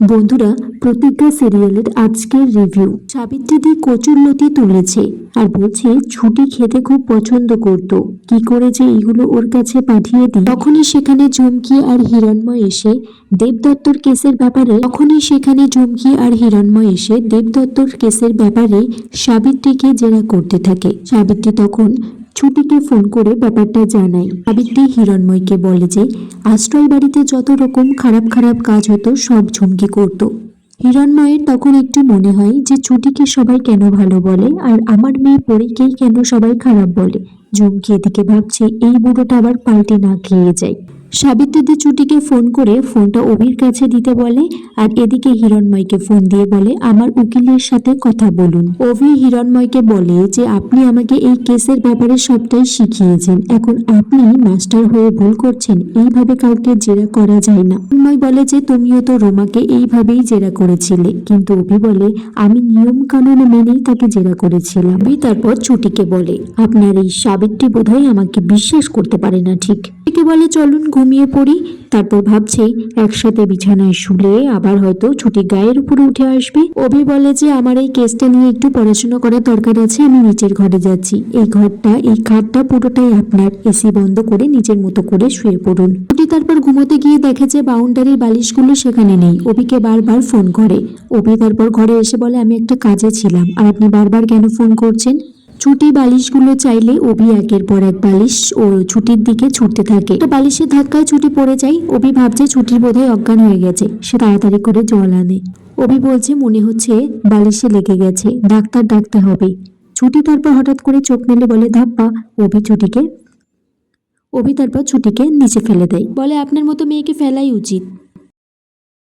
বন্ধুরা, প্রতিজ্ঞা সিরিয়ালের আজকের রিভিউ। সাবিত্রীদি কচুরলতি তুলেছে আর বলছে ছুটি খেতে খুব পছন্দ করত, কি করে যে এগুলো ওর কাছে পাঠিয়ে দিই। তখনই সেখানে চুমকি আর হিরণ্ময় এসে দেবদত্তর কেসের ব্যাপারে সাবিত্রীকে জেরা করতে থাকে। সাবিত্রী তখন ছুটিকে ফোন করে ব্যাপারটা জানায়। সাবিত্রী হিরণ্ময়কে বলে যে আশ্রয় বাড়িতে যত রকম খারাপ খারাপ কাজ হতো সব ঝুমকি করত। হিরণ্ময়ের তখন একটু মনে হয় যে ছুটিকে সবাই কেন ভালো বলে আর আমার মেয়ে পরীকেই কেন সবাই খারাপ বলে। ঝুমকি এদিকে ভাবছে এই বুড়োটা আবার পাল্টে না খেয়ে যায়। সাবিত্রীদি ছুটিকে ফোন করে ফোনটা অভির কাছে দিতে বলে আর এদিকে হিরণ্ময়কে ফোন দিয়ে বলে আমার উকিলের সাথে কথা বলুন। অভি হিরণ্ময়কে বলে যে আপনি আমাকে এই কেসের ব্যাপারে সবটাই শিখিয়েছেন, এখন আপনি মাস্টার হয়ে ভুল করছেন, এইভাবে কাউকে জেরা করা যায় না। হিরণ্ময় বলে যে তুমিও তো রোমাকে এইভাবেই জেরা করেছিলে, কিন্তু অভি বলে আমি নিয়ম কানুন মেনেই তাকে জেরা করেছিলাম। অভি তারপর ছুটিকে বলে আপনার এই সাবিত্রী বোধহয় আমাকে বিশ্বাস করতে পারে না। ঠিক বলে চলুন ঘুমিয়ে পড়ি। তারপর ভাবছে একসাথে বিছানায় শুলে আবার হয়তো ছুটি গায়ের উপরে উঠে আসবে। অভি বলে যে আমার এই কেসটা নিয়ে একটু পড়াশোনা করার দরকার আছে, আমি নিচের ঘরে যাচ্ছি। এই খাটটা পুরোটাই আপনার, এসি বন্ধ করে নিজের মতো করে শুয়ে পড়ুন। ছুটি তারপর ঘুমোতে গিয়ে দেখে যে বাউন্ডারির বালিশগুলো সেখানে নেই। অভিকে বারবার ফোন করে। অভি তারপর ঘরে এসে বলে আমি একটা কাজে ছিলাম আর আপনি বারবার কেন ফোন করছেন। ছুটি বালিশগুলো চাইলে অভি একের পর এক বালিশ ও ছুটির দিকে ছুটতে থাকে। তো বালিশের ধাক্কায় ছুটি পড়ে যায়। অভি ভাবছে ছুটির বোধহয় অজ্ঞান হয়ে গেছে। সে তাড়াতাড়ি করে জল আনে। অভি বলছে মনে হচ্ছে বালিশে লেগে গেছে, ডাক্তার ডাকতে হবে। ছুটি তারপর হঠাৎ করে চোখ মেলে বলে ধাপ্পা। অভি তারপর ছুটিকে নিচে ফেলে দেয়, বলে আপনার মতো মেয়েকে ফেলাই উচিত।